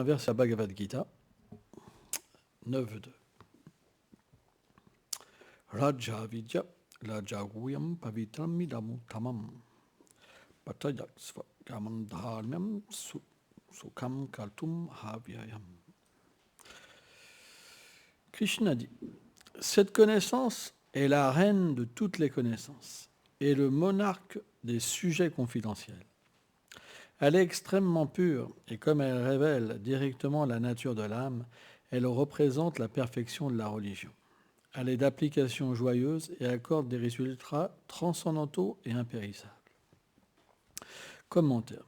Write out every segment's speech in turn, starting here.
Verset la Bhagavad Gita 9.2. Raja Vidya Rajaguyam Pavitram Midamuttamam Patayaksva Kamandharmyam Sukham Kaltum Havyayam. Krishna dit: cette connaissance est la reine de toutes les connaissances et le monarque des sujets confidentiels. Elle est extrêmement pure et comme elle révèle directement la nature de l'âme, elle représente la perfection de la religion. Elle est d'application joyeuse et accorde des résultats transcendantaux et impérissables. Commentaire.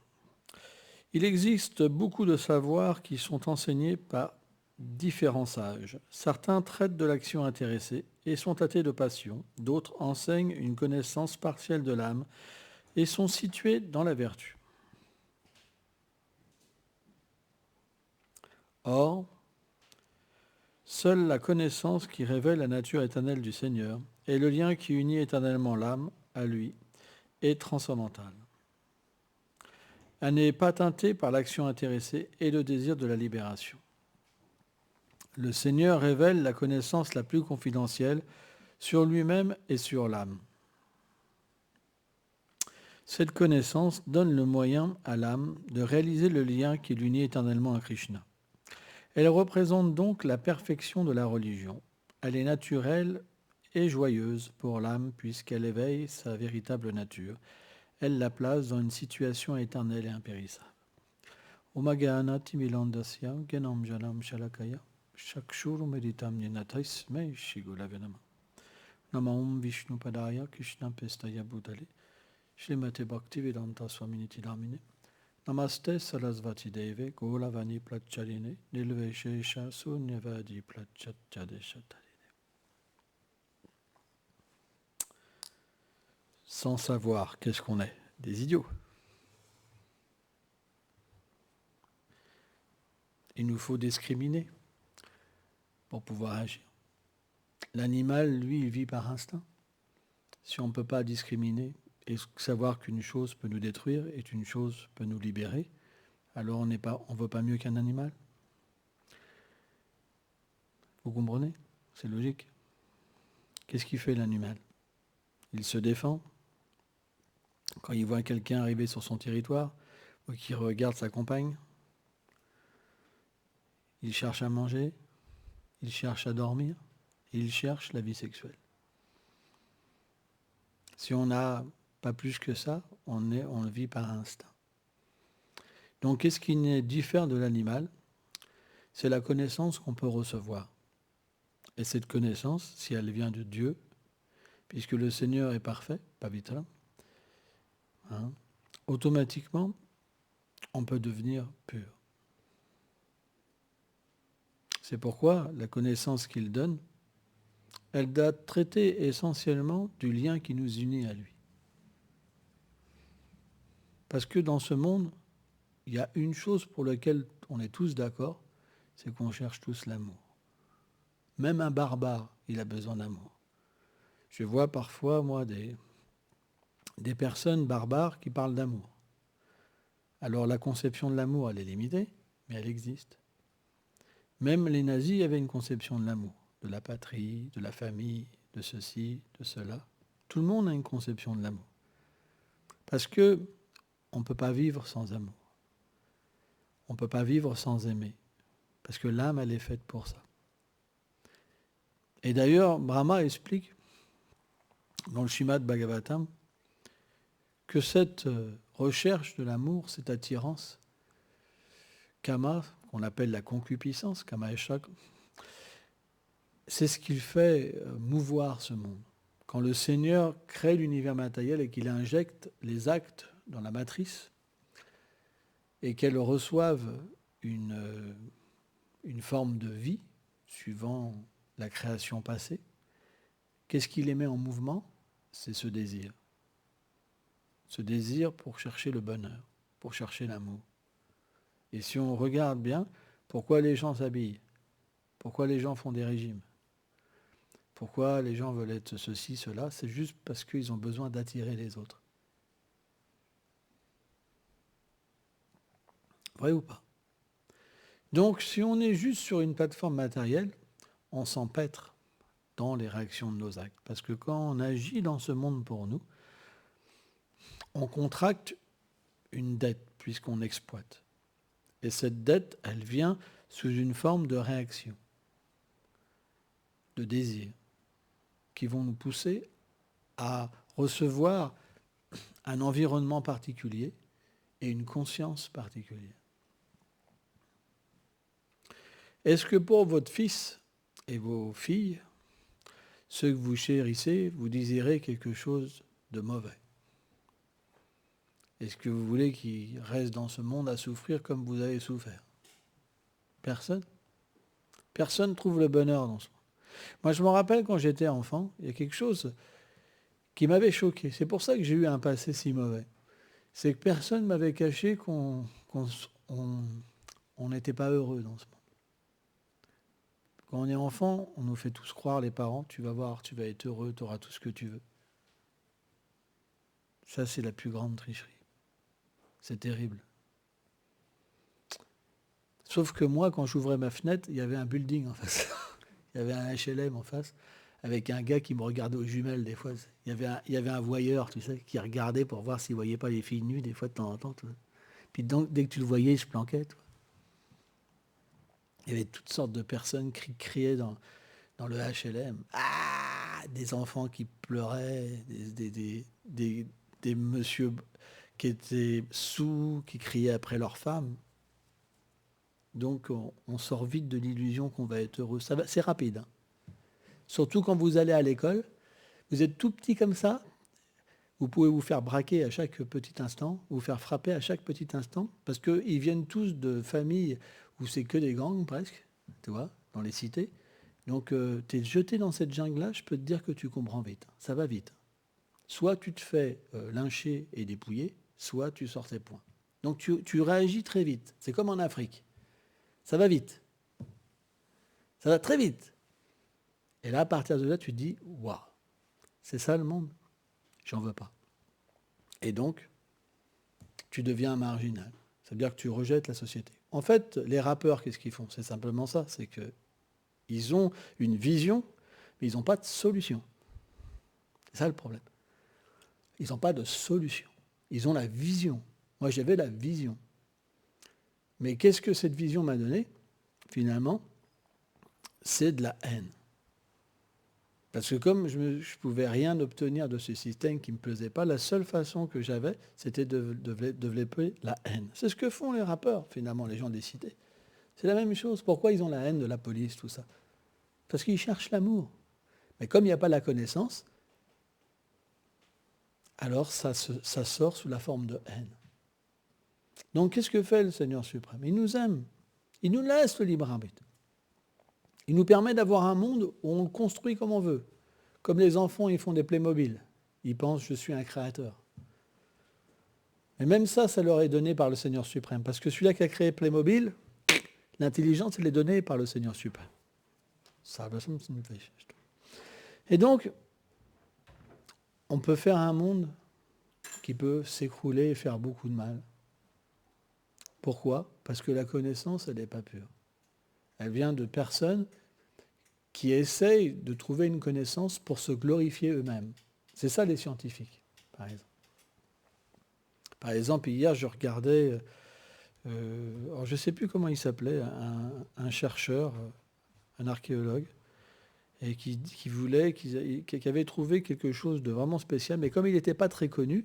Il existe beaucoup de savoirs qui sont enseignés par différents sages. Certains traitent de l'action intéressée et sont athées de passion. D'autres enseignent une connaissance partielle de l'âme et sont situés dans la vertu. Or, seule la connaissance qui révèle la nature éternelle du Seigneur et le lien qui unit éternellement l'âme à lui est transcendantale. Elle n'est pas teintée par l'action intéressée et le désir de la libération. Le Seigneur révèle la connaissance la plus confidentielle sur lui-même et sur l'âme. Cette connaissance donne le moyen à l'âme de réaliser le lien qui l'unit éternellement à Krishna. Elle représente donc la perfection de la religion. Elle est naturelle et joyeuse pour l'âme puisqu'elle éveille sa véritable nature. Elle la place dans une situation éternelle et impérissable. Omagana timilandasya genam janam shalakaya shakshuru meditam ninatasmai shigulavenama. Namaum Vishnu Padaya Krishna Pestaya Budale Shrimate Bhaktivedanta Swaminiti Damine Namaste Sarasvati Deve Golavani Placharine Nilveshesha Sunyavadi Plachatchadeshatarine. Sans savoir qu'est-ce qu'on est, des idiots. Il nous faut discriminer pour pouvoir agir. L'animal, lui, il vit par instinct. Si on ne peut pas discriminer et savoir qu'une chose peut nous détruire et qu'une chose peut nous libérer, alors on ne vaut pas mieux qu'un animal. Vous comprenez? C'est logique. Qu'est-ce qu'il fait l'animal? Il se défend. Quand il voit quelqu'un arriver sur son territoire ou qu'il regarde sa compagne, il cherche à manger, il cherche à dormir, il cherche la vie sexuelle. Si on n'a pas plus que ça, on le vit par instinct. Donc, qu'est-ce qui diffère de l'animal? C'est la connaissance qu'on peut recevoir. Et cette connaissance, si elle vient de Dieu, puisque le Seigneur est parfait, Pavitra, automatiquement, on peut devenir pur. C'est pourquoi la connaissance qu'il donne, elle doit traiter essentiellement du lien qui nous unit à lui. Parce que dans ce monde, il y a une chose pour laquelle on est tous d'accord, c'est qu'on cherche tous l'amour. Même un barbare, il a besoin d'amour. Je vois parfois, moi, des personnes barbares qui parlent d'amour. Alors la conception de l'amour, elle est limitée, mais elle existe. Même les nazis avaient une conception de l'amour, de la patrie, de la famille, de ceci, de cela. Tout le monde a une conception de l'amour. Parce que on ne peut pas vivre sans amour. On ne peut pas vivre sans aimer. Parce que l'âme, elle est faite pour ça. Et d'ailleurs, Brahma explique dans le Srimad Bhagavatam que cette recherche de l'amour, cette attirance, Kama, qu'on appelle la concupiscence, Kama Esha, c'est ce qui fait mouvoir ce monde. Quand le Seigneur crée l'univers matériel et qu'il injecte les actes dans la matrice et qu'elles reçoivent une forme de vie suivant la création passée, qu'est-ce qui les met en mouvement? C'est ce désir. Ce désir pour chercher le bonheur, pour chercher l'amour. Et si on regarde bien, pourquoi les gens s'habillent? Pourquoi les gens font des régimes? Pourquoi les gens veulent être ceci, cela? C'est juste parce qu'ils ont besoin d'attirer les autres. Vrai ou pas? Donc, si on est juste sur une plateforme matérielle, on s'empêtre dans les réactions de nos actes. Parce que quand on agit dans ce monde pour nous, on contracte une dette puisqu'on exploite. Et cette dette, elle vient sous une forme de réaction, de désir, qui vont nous pousser à recevoir un environnement particulier et une conscience particulière. Est-ce que pour votre fils et vos filles, ceux que vous chérissez, vous désirez quelque chose de mauvais? Est-ce que vous voulez qu'ils restent dans ce monde à souffrir comme vous avez souffert? Personne. Personne ne trouve le bonheur dans ce monde. Moi, je me rappelle quand j'étais enfant, il y a quelque chose qui m'avait choqué. C'est pour ça que j'ai eu un passé si mauvais. C'est que personne ne m'avait caché qu'on n'était pas heureux dans ce monde. Quand on est enfant, on nous fait tous croire, les parents, tu vas voir, tu vas être heureux, tu auras tout ce que tu veux. Ça, c'est la plus grande tricherie. C'est terrible. Sauf que moi, quand j'ouvrais ma fenêtre, il y avait un building en face. Il y avait un HLM en face, avec un gars qui me regardait aux jumelles des fois. Il y avait un voyeur, tu sais, qui regardait pour voir s'il ne voyait pas les filles nues des fois de temps en temps. Puis donc, dès que tu le voyais, je planquais. Il y avait toutes sortes de personnes qui criaient dans le HLM. Ah, des enfants qui pleuraient, des messieurs qui étaient sous, qui criaient après leurs femmes. Donc on sort vite de l'illusion qu'on va être heureux. C'est rapide. Hein. Surtout quand vous allez à l'école, vous êtes tout petit comme ça, vous pouvez vous faire braquer à chaque petit instant, vous faire frapper à chaque petit instant, parce qu'ils viennent tous de familles où c'est que des gangs presque, tu vois, dans les cités. Donc tu es jeté dans cette jungle-là, je peux te dire que tu comprends vite. Ça va vite. Soit tu te fais lyncher et dépouiller, soit tu sors tes poings. Donc tu réagis très vite. C'est comme en Afrique. Ça va vite. Ça va très vite. Et là, à partir de là, tu te dis, waouh, c'est ça le monde. J'en veux pas. Et donc, tu deviens un marginal. Ça veut dire que tu rejettes la société. En fait, les rappeurs, qu'est-ce qu'ils font? C'est simplement ça. C'est qu'ils ont une vision, mais ils n'ont pas de solution. C'est ça le problème. Ils n'ont pas de solution. Ils ont la vision. Moi, j'avais la vision. Mais qu'est-ce que cette vision m'a donné? Finalement, c'est de la haine. Parce que comme je ne pouvais rien obtenir de ce système qui ne me plaisait pas, la seule façon que j'avais, c'était de développer la haine. C'est ce que font les rappeurs, finalement, les gens des cités. C'est la même chose. Pourquoi ils ont la haine de la police, tout ça? Parce qu'ils cherchent l'amour. Mais comme il n'y a pas la connaissance, alors ça sort sous la forme de haine. Donc qu'est-ce que fait le Seigneur suprême? Il nous aime. Il nous laisse le libre arbitre. Il nous permet d'avoir un monde où on le construit comme on veut. Comme les enfants, ils font des Playmobil. Ils pensent, je suis un créateur. Mais même ça leur est donné par le Seigneur suprême. Parce que celui-là qui a créé Playmobil, l'intelligence, elle est donnée par le Seigneur suprême. Et donc, on peut faire un monde qui peut s'écrouler et faire beaucoup de mal. Pourquoi? Parce que la connaissance, elle n'est pas pure. Elle vient de personnes qui essayent de trouver une connaissance pour se glorifier eux-mêmes. C'est ça les scientifiques, par exemple. Par exemple, hier, je regardais, alors je ne sais plus comment il s'appelait, un chercheur, un archéologue, et qui avait trouvé quelque chose de vraiment spécial, mais comme il n'était pas très connu,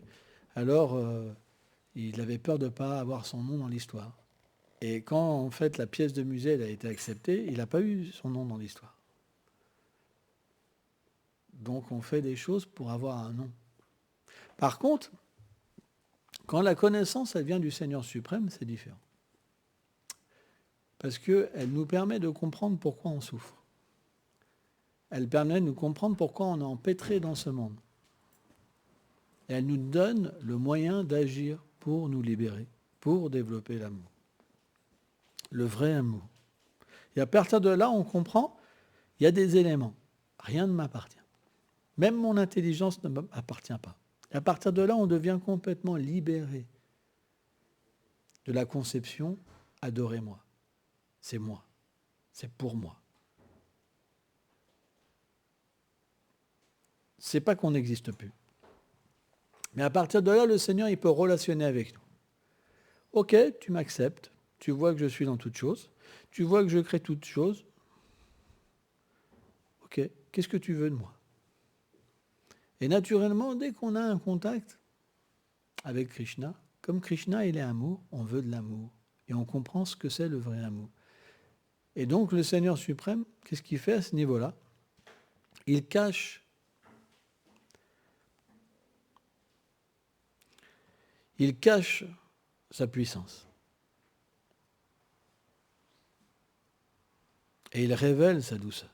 alors il avait peur de ne pas avoir son nom dans l'histoire. Et quand, en fait, la pièce de musée elle a été acceptée, il n'a pas eu son nom dans l'histoire. Donc, on fait des choses pour avoir un nom. Par contre, quand la connaissance, elle vient du Seigneur suprême, c'est différent. Parce qu'elle nous permet de comprendre pourquoi on souffre. Elle permet de nous comprendre pourquoi on est empêtré dans ce monde. Et elle nous donne le moyen d'agir pour nous libérer, pour développer l'amour. Le vrai amour. Et à partir de là, on comprend, il y a des éléments. Rien ne m'appartient. Même mon intelligence ne m'appartient pas. Et à partir de là, on devient complètement libéré de la conception « adorez-moi ». c'est moi, c'est pour moi. C'est pas qu'on n'existe plus. Mais à partir de là, le Seigneur, il peut relationner avec nous. Ok, tu m'acceptes, tu vois que je suis dans toutes choses, tu vois que je crée toutes choses. Ok, qu'est-ce que tu veux de moi? Et naturellement, dès qu'on a un contact avec Krishna, comme Krishna, il est amour, on veut de l'amour. Et on comprend ce que c'est le vrai amour. Et donc, le Seigneur suprême, qu'est-ce qu'il fait à ce niveau-là? Il cache sa puissance. Et il révèle sa douceur.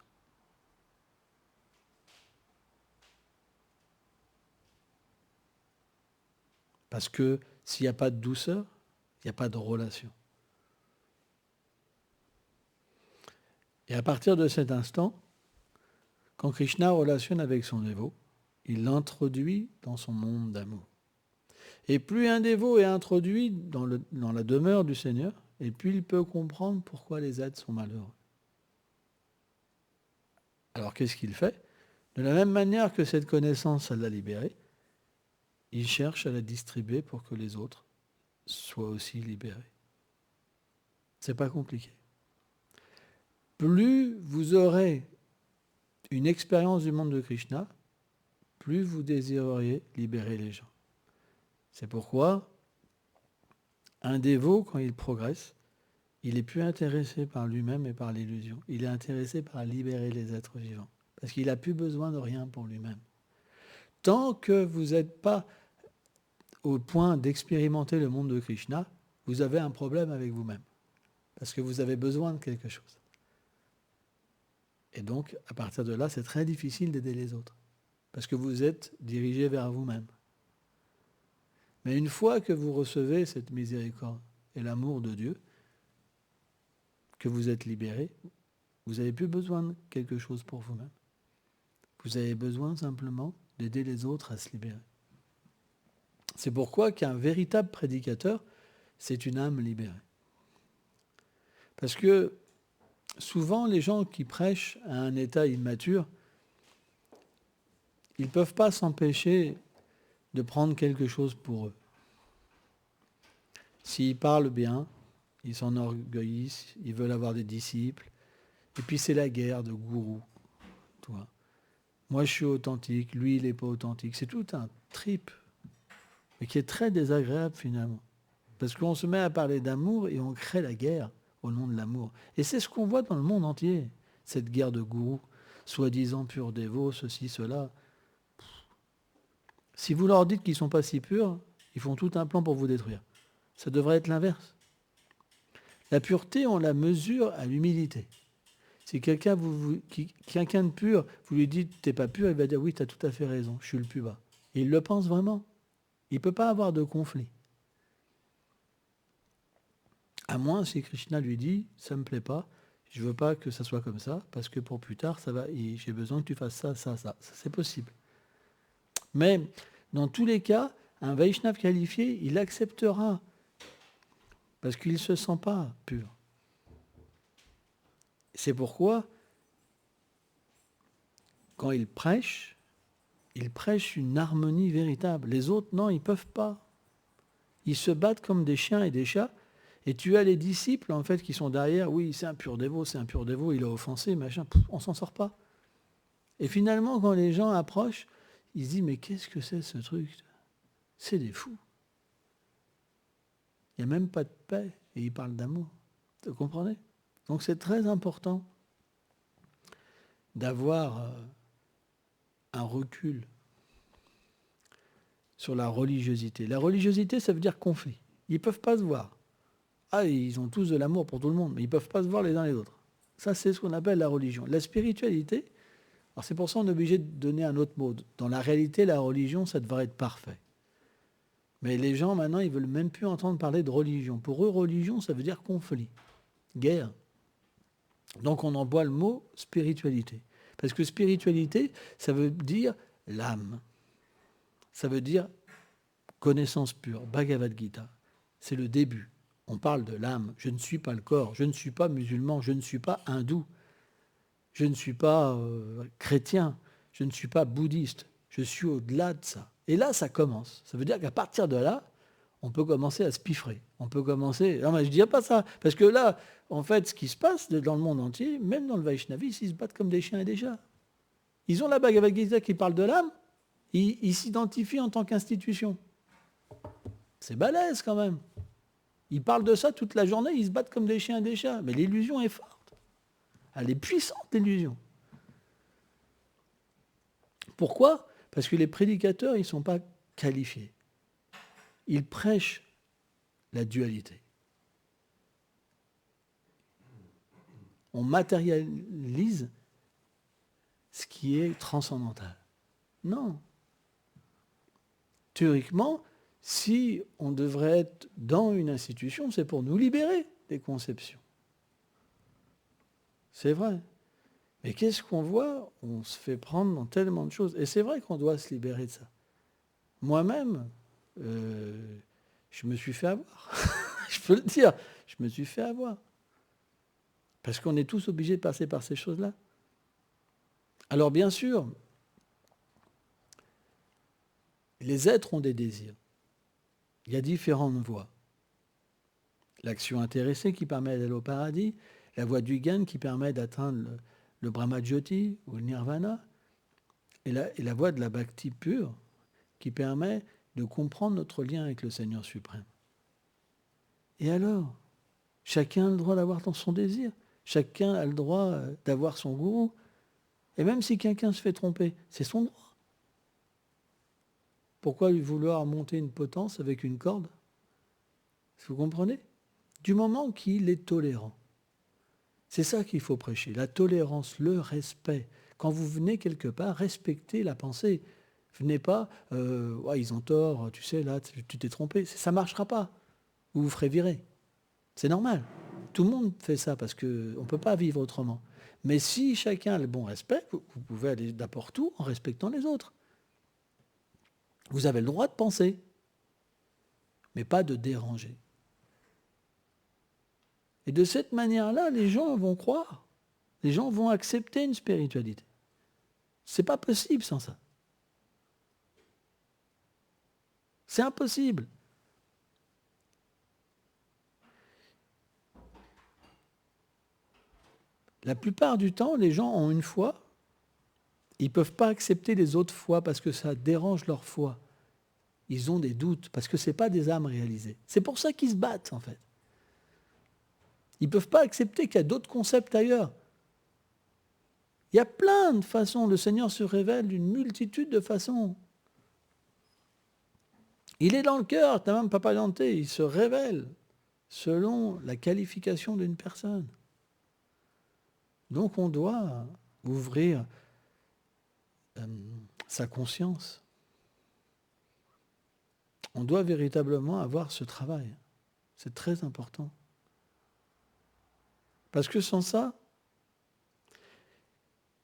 Parce que s'il n'y a pas de douceur, il n'y a pas de relation. Et à partir de cet instant, quand Krishna relationne avec son dévot, il l'introduit dans son monde d'amour. Et plus un dévot est introduit dans la demeure du Seigneur, et plus il peut comprendre pourquoi les êtres sont malheureux. Alors qu'est-ce qu'il fait? De la même manière que cette connaissance, ça l'a libéré, il cherche à la distribuer pour que les autres soient aussi libérés. C'est pas compliqué. Plus vous aurez une expérience du monde de Krishna, plus vous désireriez libérer les gens. C'est pourquoi un dévot, quand il progresse, il n'est plus intéressé par lui-même et par l'illusion. Il est intéressé par libérer les êtres vivants. Parce qu'il n'a plus besoin de rien pour lui-même. Tant que vous n'êtes pas au point d'expérimenter le monde de Krishna, vous avez un problème avec vous-même. Parce que vous avez besoin de quelque chose. Et donc, à partir de là, c'est très difficile d'aider les autres. Parce que vous êtes dirigé vers vous-même. Mais une fois que vous recevez cette miséricorde et l'amour de Dieu, que vous êtes libéré, vous n'avez plus besoin de quelque chose pour vous-même. Vous avez besoin simplement d'aider les autres à se libérer. C'est pourquoi qu'un véritable prédicateur, c'est une âme libérée. Parce que souvent, les gens qui prêchent à un état immature, ils ne peuvent pas s'empêcher de prendre quelque chose pour eux. S'ils parlent bien, ils s'enorgueillissent, ils veulent avoir des disciples. Et puis c'est la guerre de gourous. Toi. Moi je suis authentique, lui il n'est pas authentique. C'est tout un trip, mais qui est très désagréable finalement. Parce qu'on se met à parler d'amour et on crée la guerre au nom de l'amour. Et c'est ce qu'on voit dans le monde entier, cette guerre de gourous, soi-disant purs dévots, ceci, cela. Si vous leur dites qu'ils ne sont pas si purs, ils font tout un plan pour vous détruire. Ça devrait être l'inverse. La pureté, on la mesure à l'humilité. Si quelqu'un de pur, vous lui dites « t'es pas pur », il va dire « oui, tu as tout à fait raison, je suis le plus bas ». Et il le pense vraiment. Il ne peut pas avoir de conflit. À moins si Krishna lui dit « ça ne me plaît pas, je ne veux pas que ça soit comme ça, parce que pour plus tard, ça va, et j'ai besoin que tu fasses ça, ça, ça ». Ça, c'est possible. Mais dans tous les cas, un Vaishnav qualifié, il acceptera parce qu'il ne se sent pas pur. C'est pourquoi, quand il prêche une harmonie véritable. Les autres, non, ils ne peuvent pas. Ils se battent comme des chiens et des chats. Et tu as les disciples, en fait, qui sont derrière. Oui, c'est un pur dévot, il a offensé, machin. On ne s'en sort pas. Et finalement, quand les gens approchent, ils se disent, mais qu'est-ce que c'est ce truc? C'est des fous. Il n'y a même pas de paix. Et ils parlent d'amour. Vous comprenez? Donc c'est très important d'avoir un recul sur la religiosité. La religiosité, ça veut dire conflit. Ils ne peuvent pas se voir. Ah, ils ont tous de l'amour pour tout le monde, mais ils ne peuvent pas se voir les uns les autres. Ça, c'est ce qu'on appelle la religion. La spiritualité, alors c'est pour ça qu'on est obligé de donner un autre mot. Dans la réalité, la religion, ça devrait être parfait. Mais les gens, maintenant, ils ne veulent même plus entendre parler de religion. Pour eux, religion, ça veut dire conflit, guerre. Donc on emploie le mot spiritualité. Parce que spiritualité, ça veut dire l'âme. Ça veut dire connaissance pure, Bhagavad Gita. C'est le début. On parle de l'âme. Je ne suis pas le corps. Je ne suis pas musulman. Je ne suis pas hindou. Je ne suis pas chrétien. Je ne suis pas bouddhiste. Je suis au-delà de ça. Et là, ça commence. Ça veut dire qu'à partir de là, on peut commencer à se piffrer. On peut commencer... Non, mais je ne dis pas ça. Parce que là, en fait, ce qui se passe dans le monde entier, même dans le Vaishnavisme, ils se battent comme des chiens et des chats. Ils ont la Bhagavad Gita qui parle de l'âme. Ils s'identifient en tant qu'institution. C'est balèze quand même. Ils parlent de ça toute la journée, ils se battent comme des chiens et des chats. Mais l'illusion est forte. Elle est puissante, l'illusion. Pourquoi ? Parce que les prédicateurs, ils ne sont pas qualifiés. Ils prêchent la dualité. On matérialise ce qui est transcendantal. Non. Théoriquement, si on devrait être dans une institution, c'est pour nous libérer des conceptions. C'est vrai. Mais qu'est-ce qu'on voit ? On se fait prendre dans tellement de choses. Et c'est vrai qu'on doit se libérer de ça. Moi-même, je me suis fait avoir. Je peux le dire, je me suis fait avoir. Parce qu'on est tous obligés de passer par ces choses-là. Alors bien sûr, les êtres ont des désirs. Il y a différentes voies. L'action intéressée qui permet d'aller au paradis, la voie du Gyan qui permet d'atteindre le Brahmajyoti ou le Nirvana, et la voie de la Bhakti pure qui permet de comprendre notre lien avec le Seigneur suprême. Et alors, chacun a le droit d'avoir son désir, chacun a le droit d'avoir son gourou, et même si quelqu'un se fait tromper, c'est son droit. Pourquoi lui vouloir monter une potence avec une corde ? Vous comprenez ? Du moment qu'il est tolérant. C'est ça qu'il faut prêcher, la tolérance, le respect. Quand vous venez quelque part, respectez la pensée. Venez pas, ils ont tort, tu sais, là, tu t'es trompé. Ça ne marchera pas. Vous vous ferez virer. C'est normal. Tout le monde fait ça parce qu'on ne peut pas vivre autrement. Mais si chacun a le bon respect, vous pouvez aller n'importe où en respectant les autres. Vous avez le droit de penser, mais pas de déranger. Et de cette manière-là, les gens vont croire. Les gens vont accepter une spiritualité. C'est pas possible sans ça. C'est impossible. La plupart du temps, les gens ont une foi. Ils ne peuvent pas accepter les autres foi parce que ça dérange leur foi. Ils ont des doutes parce que ce n'est pas des âmes réalisées. C'est pour ça qu'ils se battent, en fait. Ils ne peuvent pas accepter qu'il y a d'autres concepts ailleurs. Il y a plein de façons. Le Seigneur se révèle d'une multitude de façons. Il est dans le cœur, Tamam Papayante, il se révèle selon la qualification d'une personne. Donc on doit ouvrir sa conscience. On doit véritablement avoir ce travail. C'est très important. Parce que sans ça,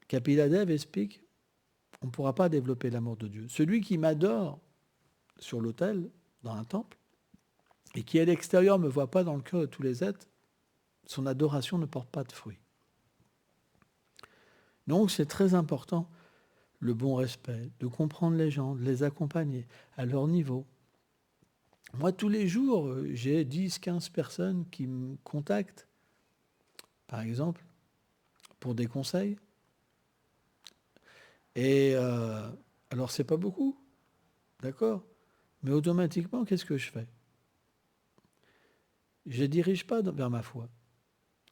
Kapila-dev explique, on ne pourra pas développer l'amour de Dieu. Celui qui m'adore sur l'autel, dans un temple, et qui à l'extérieur ne me voit pas dans le cœur de tous les êtres, son adoration ne porte pas de fruits. Donc c'est très important, le bon respect, de comprendre les gens, de les accompagner à leur niveau. Moi, tous les jours, j'ai 10, 15 personnes qui me contactent, par exemple, pour des conseils. Et alors, c'est pas beaucoup, d'accord ? Mais automatiquement, qu'est-ce que je fais ? Je ne dirige pas vers ma foi.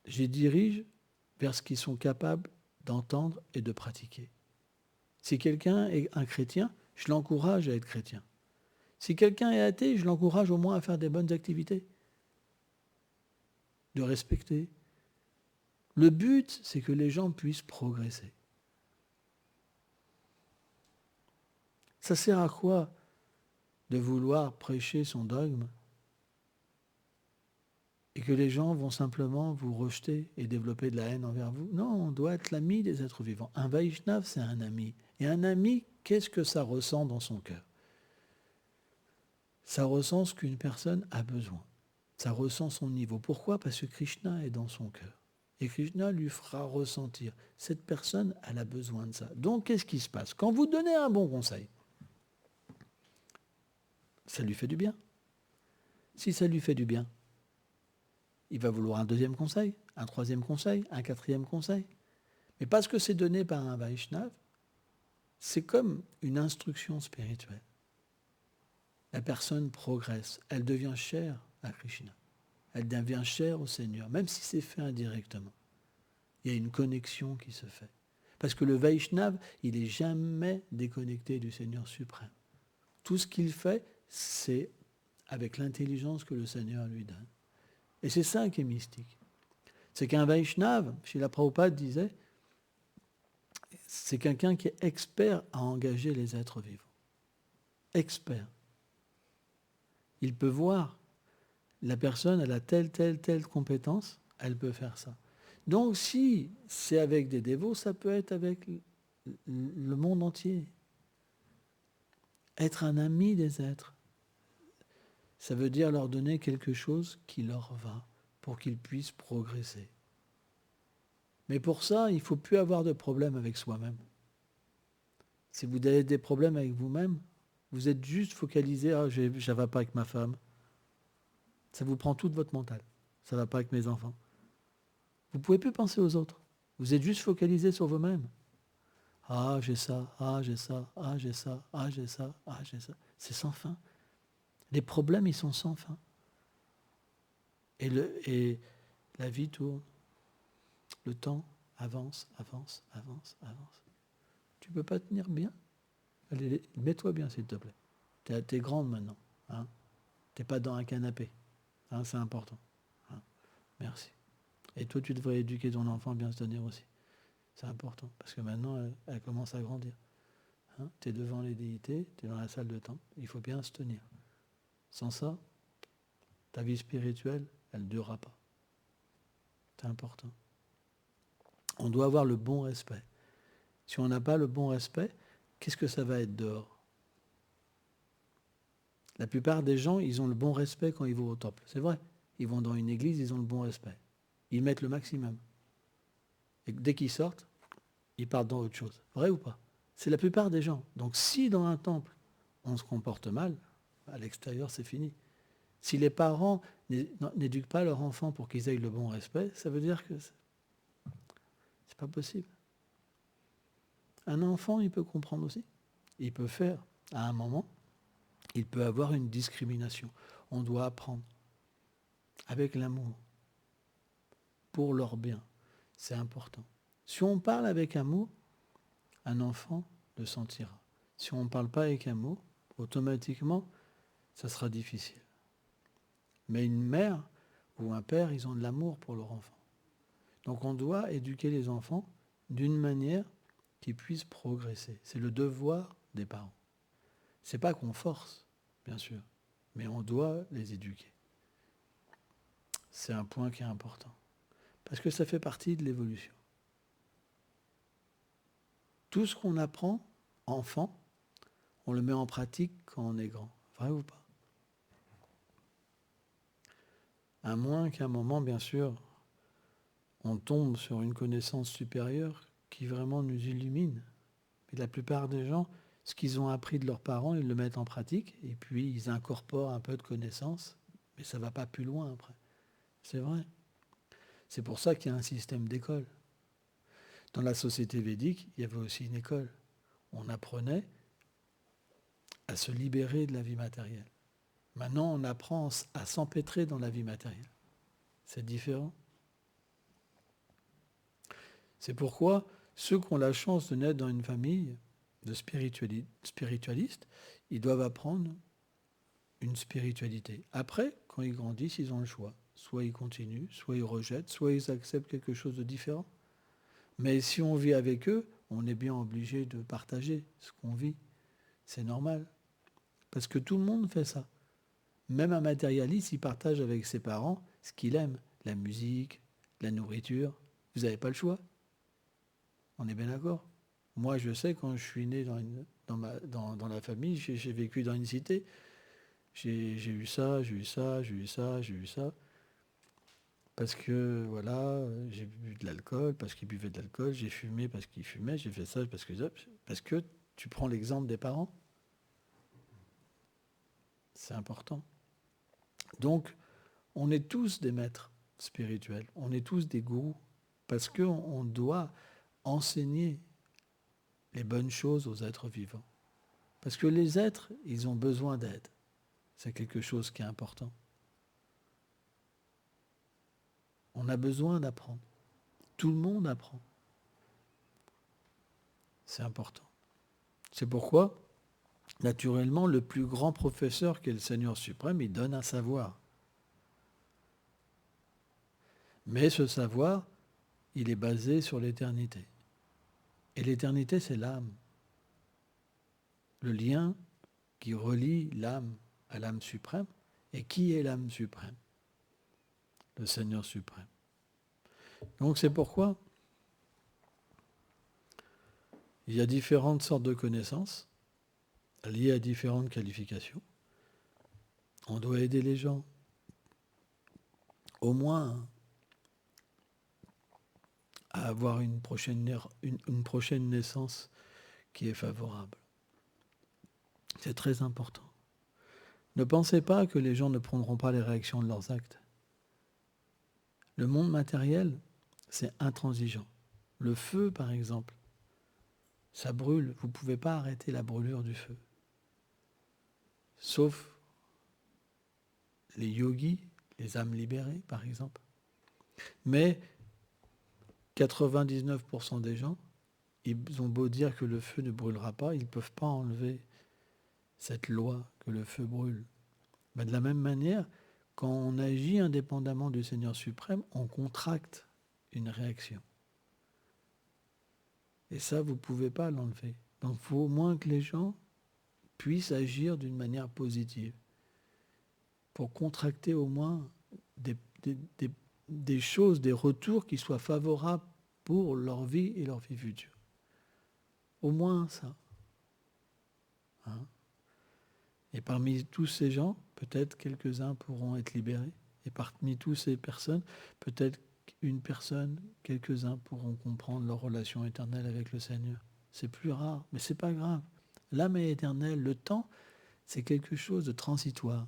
Je les dirige vers ce qu'ils sont capables d'entendre et de pratiquer. Si quelqu'un est un chrétien, je l'encourage à être chrétien. Si quelqu'un est athée, je l'encourage au moins à faire des bonnes activités, de respecter. Le but, c'est que les gens puissent progresser. Ça sert à quoi de vouloir prêcher son dogme et que les gens vont simplement vous rejeter et développer de la haine envers vous? Non, on doit être l'ami des êtres vivants. Un Vaishnav, c'est un ami. Et un ami, qu'est-ce que ça ressent dans son cœur ? Ça ressent ce qu'une personne a besoin. Ça ressent son niveau. Pourquoi? Parce que Krishna est dans son cœur. Et Krishna lui fera ressentir. Cette personne, elle a besoin de ça. Donc, qu'est-ce qui se passe? Quand vous donnez un bon conseil, ça lui fait du bien. Si ça lui fait du bien, il va vouloir un deuxième conseil, un troisième conseil, un quatrième conseil. Mais parce que c'est donné par un Vaishnav, c'est comme une instruction spirituelle. La personne progresse, elle devient chère à Krishna. Elle devient chère au Seigneur, même si c'est fait indirectement. Il y a une connexion qui se fait. Parce que le Vaishnav, il n'est jamais déconnecté du Seigneur suprême. Tout ce qu'il fait, c'est avec l'intelligence que le Seigneur lui donne. Et c'est ça qui est mystique. C'est qu'un Vaishnav, Srila Prabhupada disait, c'est quelqu'un qui est expert à engager les êtres vivants. Expert. Il peut voir, la personne, elle a telle compétence, elle peut faire ça. Donc si c'est avec des dévots, ça peut être avec le monde entier. Être un ami des êtres, ça veut dire leur donner quelque chose qui leur va, pour qu'ils puissent progresser. Mais pour ça, il ne faut plus avoir de problème avec soi-même. Si vous avez des problèmes avec vous-même, vous êtes juste focalisé, ça ne va pas avec ma femme. Ça vous prend toute votre mental. Ça ne va pas avec mes enfants. Vous ne pouvez plus penser aux autres. Vous êtes juste focalisé sur vous-même. Ah, j'ai ça, ah, j'ai ça, ah, j'ai ça, ah, j'ai ça, ah, j'ai ça. C'est sans fin. Les problèmes, ils sont sans fin. Et la vie tourne. Le temps avance, avance, avance, avance. Tu ne peux pas tenir bien? Allez, mets-toi bien, s'il te plaît. T'es grande maintenant. Hein? Tu n'es pas dans un canapé. Hein, c'est important. Hein? Merci. Et toi, tu devrais éduquer ton enfant à bien se tenir aussi. C'est important. Parce que maintenant, elle commence à grandir. Hein? Tu es devant les déités, tu es dans la salle de temple. Il faut bien se tenir. Sans ça, ta vie spirituelle, elle ne durera pas. C'est important. On doit avoir le bon respect. Si on n'a pas le bon respect, qu'est-ce que ça va être dehors? La plupart des gens, ils ont le bon respect quand ils vont au temple. C'est vrai. Ils vont dans une église, ils ont le bon respect. Ils mettent le maximum. Et dès qu'ils sortent, ils partent dans autre chose. Vrai ou pas? C'est la plupart des gens. Donc si dans un temple, on se comporte mal, à l'extérieur, c'est fini. Si les parents n'éduquent pas leurs enfants pour qu'ils aient le bon respect, ça veut dire que c'est pas possible. Un enfant, il peut comprendre aussi. Il peut faire, à un moment, il peut avoir une discrimination. On doit apprendre avec l'amour pour leur bien. C'est important. Si on parle avec amour, un enfant le sentira. Si on ne parle pas avec amour, automatiquement, ça sera difficile. Mais une mère ou un père, ils ont de l'amour pour leur enfant. Donc on doit éduquer les enfants d'une manière qui puisse progresser. C'est le devoir des parents. C'est pas qu'on force, bien sûr, mais on doit les éduquer. C'est un point qui est important. Parce que ça fait partie de l'évolution. Tout ce qu'on apprend, enfant, on le met en pratique quand on est grand. Vrai ou pas? À moins qu'à un moment, bien sûr, on tombe sur une connaissance supérieure qui vraiment nous illumine. Mais la plupart des gens, ce qu'ils ont appris de leurs parents, ils le mettent en pratique et puis ils incorporent un peu de connaissances, mais ça ne va pas plus loin après. C'est vrai. C'est pour ça qu'il y a un système d'école. Dans la société védique, il y avait aussi une école. On apprenait à se libérer de la vie matérielle. Maintenant, on apprend à s'empêtrer dans la vie matérielle. C'est différent. C'est pourquoi ceux qui ont la chance de naître dans une famille de spiritualistes, ils doivent apprendre une spiritualité. Après, quand ils grandissent, ils ont le choix. Soit ils continuent, soit ils rejettent, soit ils acceptent quelque chose de différent. Mais si on vit avec eux, on est bien obligé de partager ce qu'on vit. C'est normal. Parce que tout le monde fait ça. Même un matérialiste, il partage avec ses parents ce qu'il aime. La musique, la nourriture. Vous n'avez pas le choix. On est bien d'accord. Moi, je sais, quand je suis né dans la famille, j'ai vécu dans une cité, j'ai eu ça, j'ai eu ça, j'ai eu ça, j'ai eu ça. Parce que, voilà, j'ai bu de l'alcool, parce qu'il buvait de l'alcool, j'ai fumé parce qu'il fumait, j'ai fait ça parce que tu prends l'exemple des parents. C'est important. Donc, on est tous des maîtres spirituels, on est tous des gourous, parce qu'on doit enseigner les bonnes choses aux êtres vivants. Parce que les êtres, ils ont besoin d'aide. C'est quelque chose qui est important. On a besoin d'apprendre. Tout le monde apprend. C'est important. C'est pourquoi, naturellement, le plus grand professeur qu'est le Seigneur suprême, il donne un savoir. Mais ce savoir, il est basé sur l'éternité. Et l'éternité, c'est l'âme. Le lien qui relie l'âme à l'âme suprême. Et qui est l'âme suprême? Le Seigneur suprême. Donc c'est pourquoi il y a différentes sortes de connaissances liées à différentes qualifications. On doit aider les gens au moins à avoir une prochaine naissance qui est favorable. C'est très important. Ne pensez pas que les gens ne prendront pas les réactions de leurs actes. Le monde matériel, c'est intransigeant. Le feu, par exemple, ça brûle. Vous ne pouvez pas arrêter la brûlure du feu. Sauf les yogis, les âmes libérées, par exemple. Mais 99% des gens, ils ont beau dire que le feu ne brûlera pas, ils ne peuvent pas enlever cette loi que le feu brûle. Mais de la même manière, quand on agit indépendamment du Seigneur suprême, on contracte une réaction. Et ça, vous ne pouvez pas l'enlever. Donc il faut au moins que les gens puissent agir d'une manière positive pour contracter au moins des choses, des retours qui soient favorables pour leur vie et leur vie future. Au moins ça. Hein? Et parmi tous ces gens, peut-être quelques-uns pourront être libérés. Et parmi toutes ces personnes, peut-être une personne, quelques-uns pourront comprendre leur relation éternelle avec le Seigneur. C'est plus rare, mais c'est pas grave. L'âme est éternelle. Le temps, c'est quelque chose de transitoire.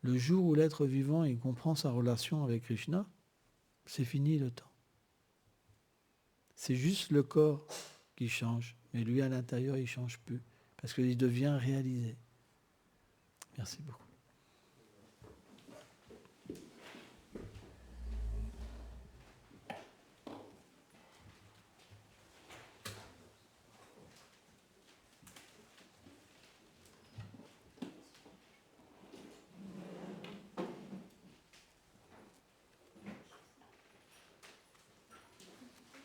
Le jour où l'être vivant il comprend sa relation avec Krishna, c'est fini le temps. C'est juste le corps qui change. Mais lui, à l'intérieur, il ne change plus. Parce qu'il devient réalisé. Merci beaucoup.